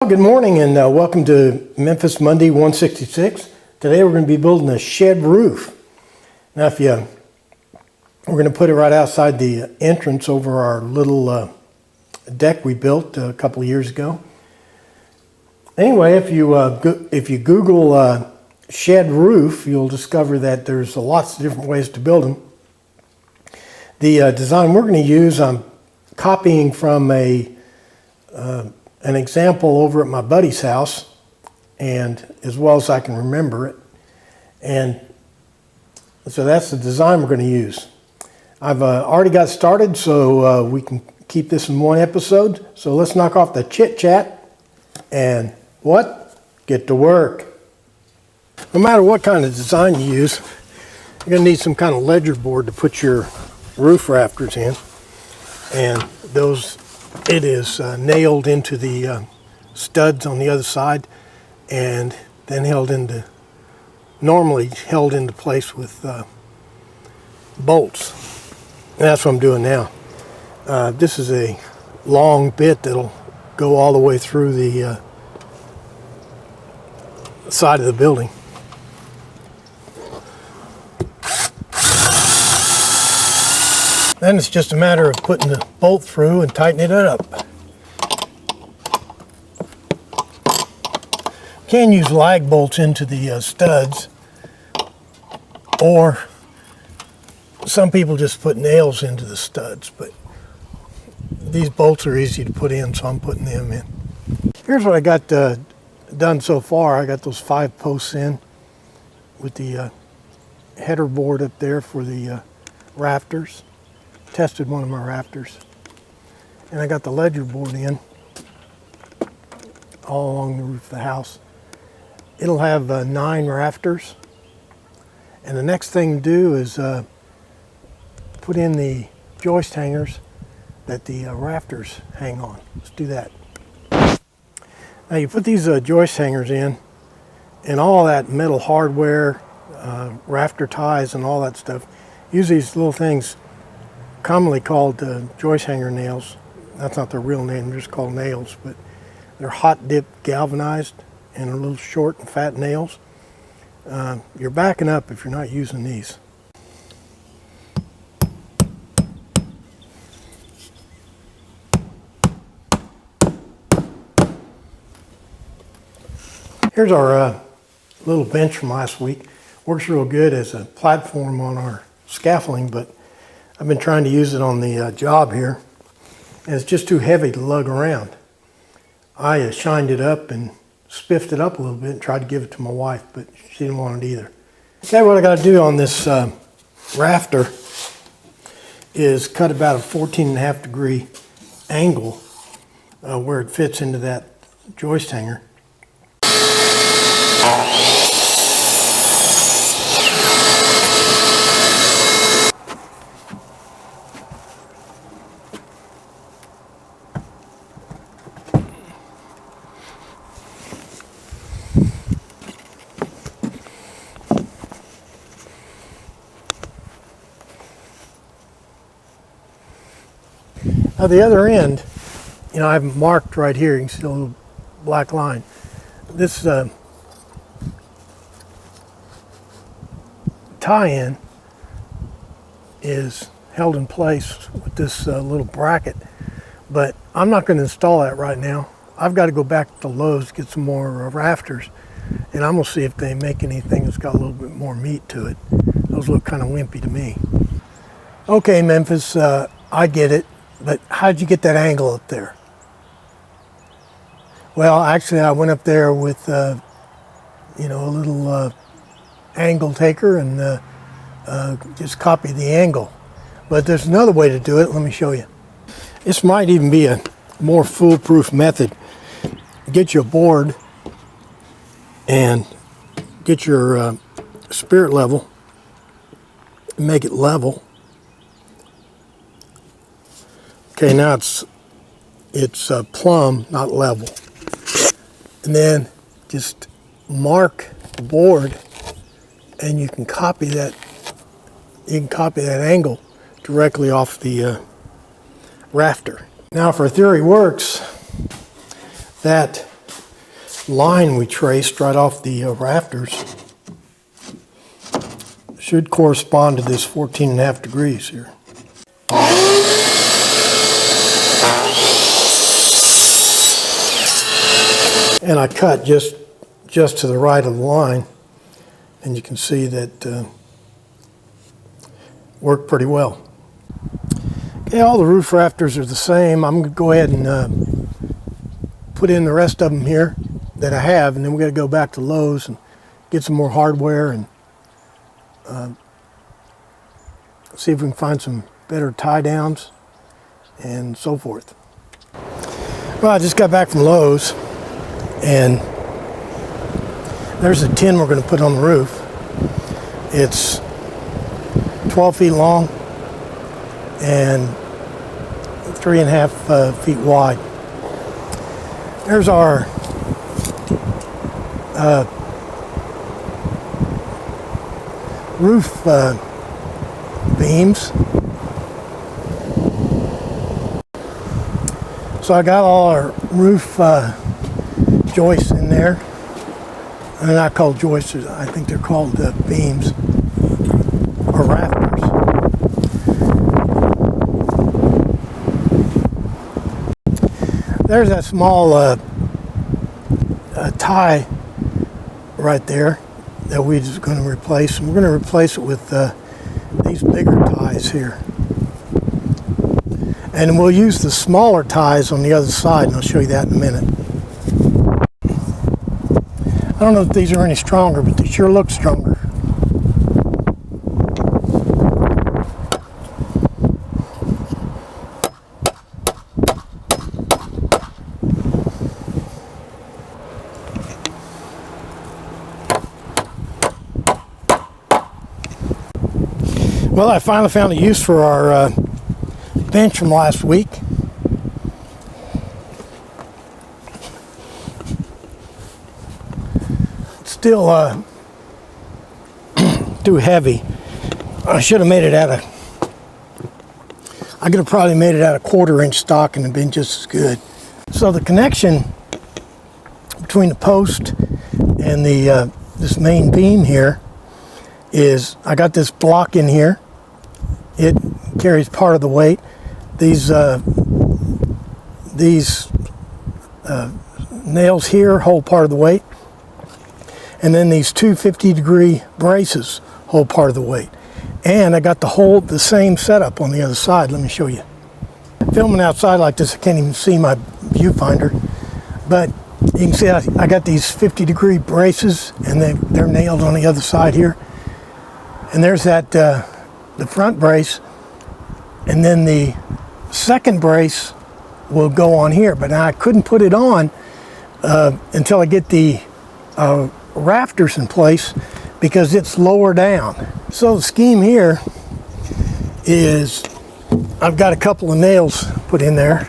Good morning and welcome to Memphis Monday 166. Today we're going to be building a shed roof. Now we're going to put it right outside the entrance over our little deck we built a couple of years ago. Anyway, if you Google shed roof, you'll discover that there's lots of different ways to build them. The design we're going to use, I'm copying from an example over at my buddy's house, and as well as I can remember it. And so that's the design we're going to use. I've already got started, so we can keep this in one episode. So let's knock off the chit chat and get to work. No matter what kind of design you use, you're going to need some kind of ledger board to put your roof rafters in, and it is nailed into the studs on the other side, and then normally held into place with bolts. And that's what I'm doing now. This is a long bit that'll go all the way through the side of the building. Then it's just a matter of putting the bolt through and tightening it up. You can use lag bolts into the studs, or some people just put nails into the studs, but these bolts are easy to put in, so I'm putting them in. Here's what I got done so far. I got those 5 posts in with the header board up there for the rafters. Tested one of my rafters, and I got the ledger board in all along the roof of the house. It'll have 9 rafters, and the next thing to do is put in the joist hangers that the rafters hang on. Let's do that. Now you put these joist hangers in, and all that metal hardware, rafter ties and all that stuff. Use these little things commonly called joist hanger nails. That's not their real name, they're just called nails, but they're hot dip galvanized and a little short and fat nails. You're backing up if you're not using these. Here's our little bench from last week. Works real good as a platform on our scaffolding, but I've been trying to use it on the job here, and it's just too heavy to lug around. I shined it up and spiffed it up a little bit and tried to give it to my wife, but she didn't want it either. Okay, what I got to do on this rafter is cut about a 14.5 degree angle where it fits into that joist hanger. Now the other end, I have marked right here. You can see a little black line. This tie-in is held in place with this little bracket, but I'm not going to install that right now. I've got to go back to Lowe's to get some more rafters, and I'm going to see if they make anything that's got a little bit more meat to it. Those look kind of wimpy to me. Okay, Memphis, I get it. But how'd you get that angle up there? Well, actually, I went up there with, a little angle taker and just copied the angle. But there's another way to do it. Let me show you. This might even be a more foolproof method. Get your board and get your spirit level and make it level. Okay, now it's plumb, not level. And then just mark the board, and you can copy that. You can copy that angle directly off the rafter. Now, for theory works, that line we traced right off the rafters should correspond to this 14.5 degrees here. And I cut just to the right of the line, and you can see that worked pretty well. Okay, all the roof rafters are the same. I'm going to go ahead and put in the rest of them here that I have, and then we're going to go back to Lowe's and get some more hardware and see if we can find some better tie downs and so forth. Well, I just got back from Lowe's, and there's the tin we're going to put on the roof. It's 12 feet long and 3.5 feet wide. There's our roof beams. So I got all our roof joists in there. And they're not called joists, I think they're called beams or rafters. There's that small tie right there that we're just going to replace. And we're going to replace it with these bigger ties here. And we'll use the smaller ties on the other side, and I'll show you that in a minute. I don't know if these are any stronger, but they sure look stronger. Well, I finally found a use for our bench from last week. It's still too heavy. I should have made it out of, I could have probably made it out of 1/4-inch stock and it'd been just as good. So the connection between the post and the this main beam here is, I got this block in here. It carries part of the weight. These nails here hold part of the weight, and then these two 50-degree braces hold part of the weight. And I got the same setup on the other side. Let me show you. Filming outside like this, I can't even see my viewfinder, but you can see I got these 50-degree braces, and they're nailed on the other side here. And there's that the front brace, and then the second brace will go on here, but I couldn't put it on until I get the rafters in place because it's lower down. So the scheme here is, I've got a couple of nails put in there.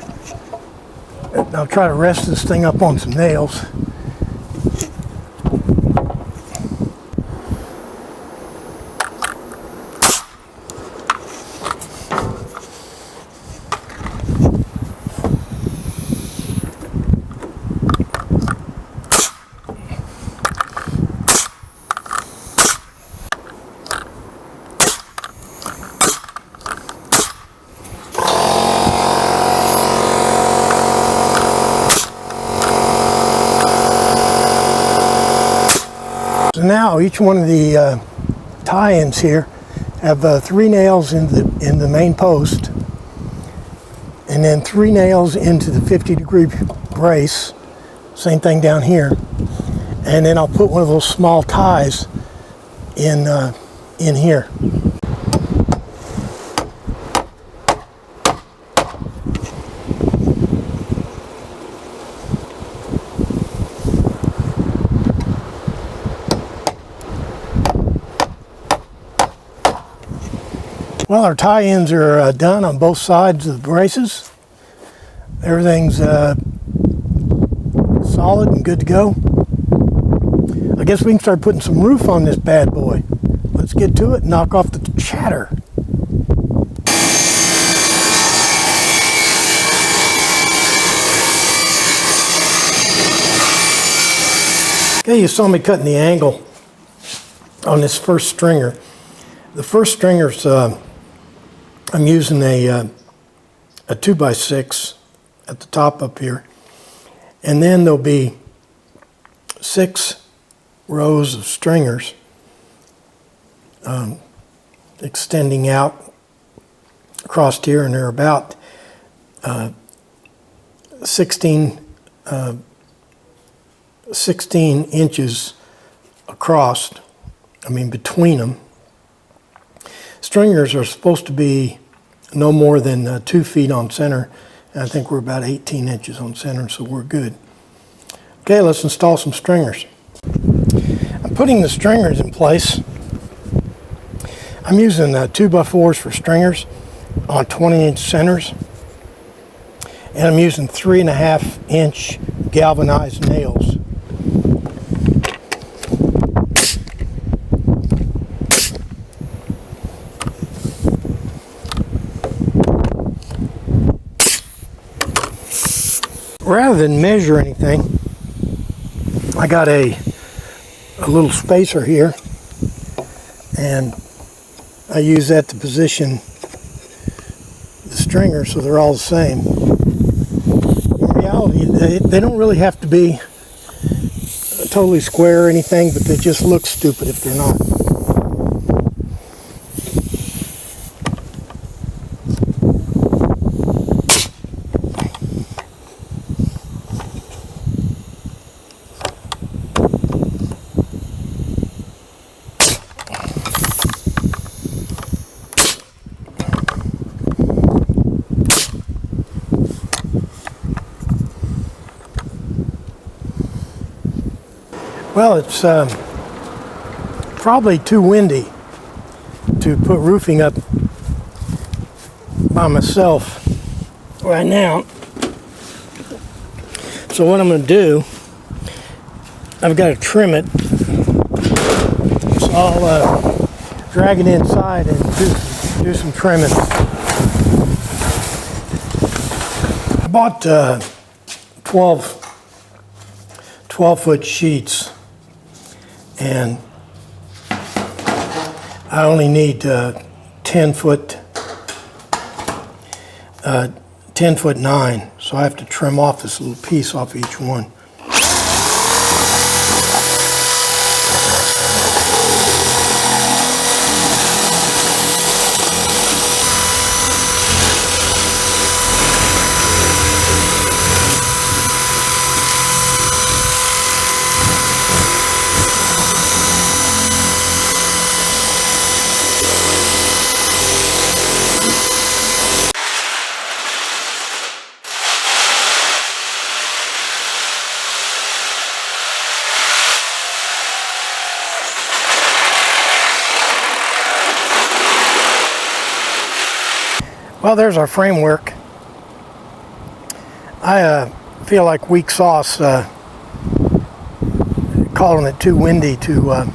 I'll try to rest this thing up on some nails. So now each one of the tie-ins here have 3 nails in the main post, and then 3 nails into the 50-degree brace. Same thing down here, and then I'll put one of those small ties in here. Well, our tie-ins are done on both sides of the braces. Everything's solid and good to go. I guess we can start putting some roof on this bad boy. Let's get to it and knock off the chatter. Okay, you saw me cutting the angle on this first stringer. The first stringer's, I'm using a 2x6 at the top up here. And then there'll be 6 rows of stringers extending out across here, and they're about 16 inches across, between them. Stringers are supposed to be no more than 2 feet on center, and I think we're about 18 inches on center, so we're good. Okay, let's install some stringers. I'm putting the stringers in place. I'm using 2x4s for stringers on 20-inch centers, and I'm using 3.5-inch galvanized nails. Rather than measure anything, I got a little spacer here, and I use that to position the stringers so they're all the same. In reality, they don't really have to be totally square or anything, but they just look stupid if they're not. Well, it's probably too windy to put roofing up by myself right now. So what I'm going to do, I've got to trim it. So I'll drag it inside and do some trimming. I bought 12-foot sheets. And I only need 10-foot 9, so I have to trim off this little piece off each one. Well, there's our framework. I feel like weak sauce calling it too windy to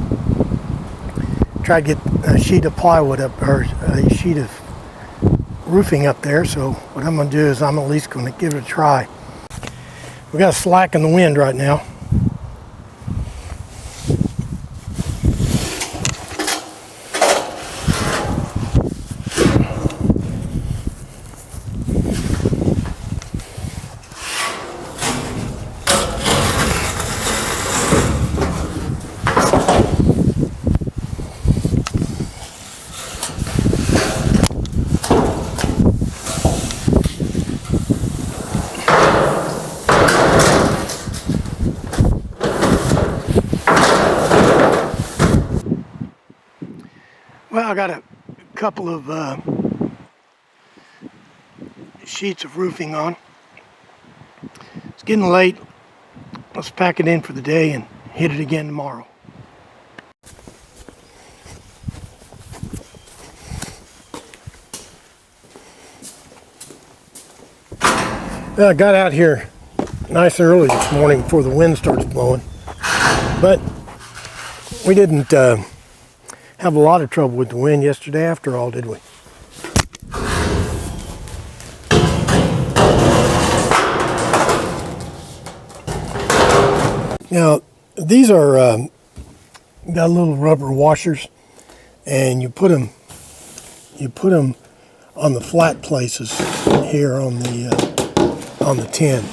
try to get a sheet of plywood up, or a sheet of roofing up there. So what I'm going to do is I'm at least going to give it a try. We got a slack in the wind right now. Well, I got a couple of sheets of roofing on. It's getting late. Let's pack it in for the day and hit it again tomorrow. Well, I got out here nice and early this morning before the wind starts blowing, but we didn't have a lot of trouble with the wind yesterday after all, did we? Now, These are got little rubber washers, and you put them on the flat places here on the tin.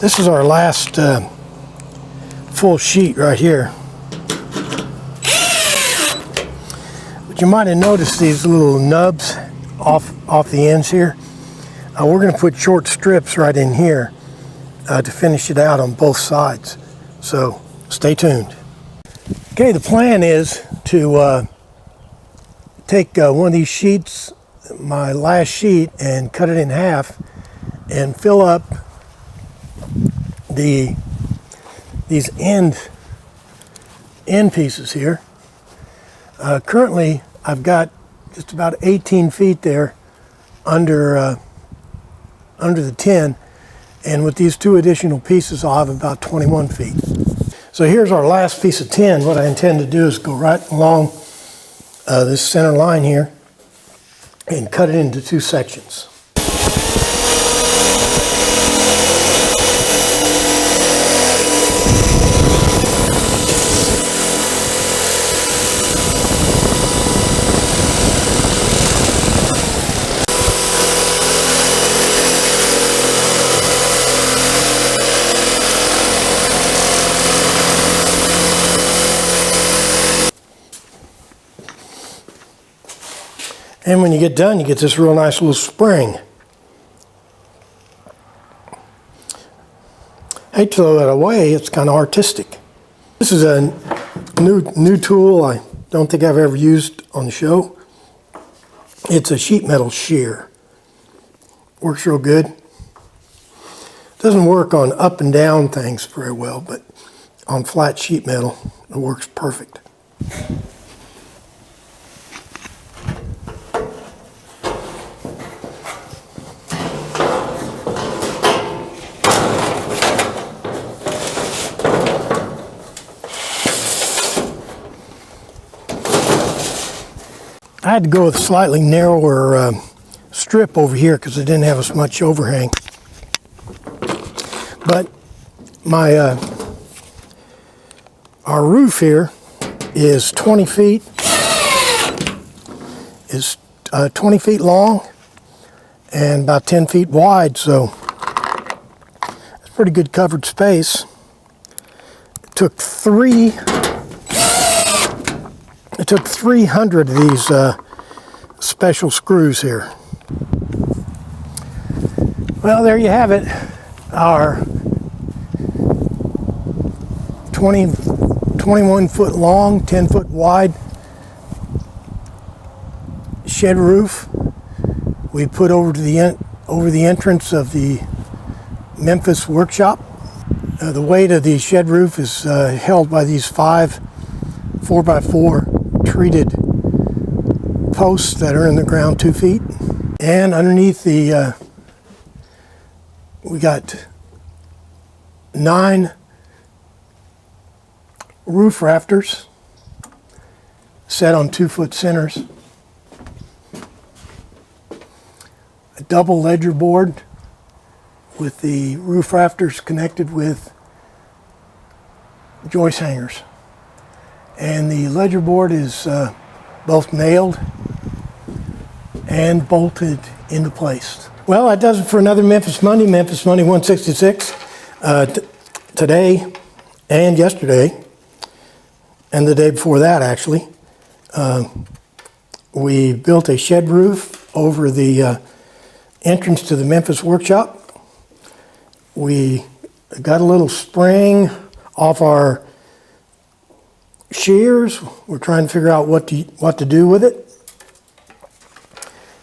This is our last full sheet right here. But you might have noticed these little nubs off the ends here. We're going to put short strips right in here to finish it out on both sides. So stay tuned. Okay, the plan is to take one of these sheets, my last sheet, and cut it in half and fill up these end pieces here. Currently, I've got just about 18 feet there under the tin, and with these two additional pieces, I'll have about 21 feet. So here's our last piece of tin. What I intend to do is go right along this center line here and cut it into two sections. And when you get done, you get this real nice little spring. I hate to throw that away, it's kind of artistic. This is a new tool I don't think I've ever used on the show. It's a sheet metal shear. Works real good. Doesn't work on up and down things very well, but on flat sheet metal, it works perfect. I had to go with a slightly narrower strip over here because it didn't have as much overhang. But our roof here is 20 feet, is 20 feet long and about 10 feet wide, so it's pretty good covered space. It took 300 of these special screws here. Well, there you have it. Our 21 foot long, 10 foot wide shed roof we put over the entrance of the Memphis workshop. The weight of the shed roof is held by these 5 4x4 treated posts that are in the ground 2 feet, and underneath we got 9 roof rafters set on 2-foot centers, a double ledger board with the roof rafters connected with joist hangers. And the ledger board is both nailed and bolted into place. Well, that does it for another Memphis Monday 166. Today and yesterday, and the day before that, actually. We built a shed roof over the entrance to the Memphis workshop. We got a little spring off our shears. We're trying to figure out what to do with it.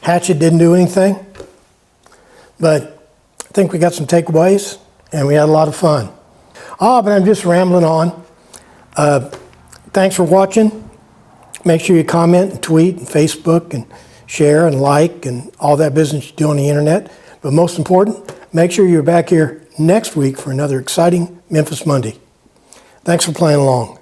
Hatchet didn't do anything, but I think we got some takeaways, and we had a lot of fun. But I'm just rambling on. Thanks for watching. Make sure you comment and tweet and Facebook and share and like and all that business you do on the internet. But most important, make sure you're back here next week for another exciting Memphis Monday. Thanks for playing along.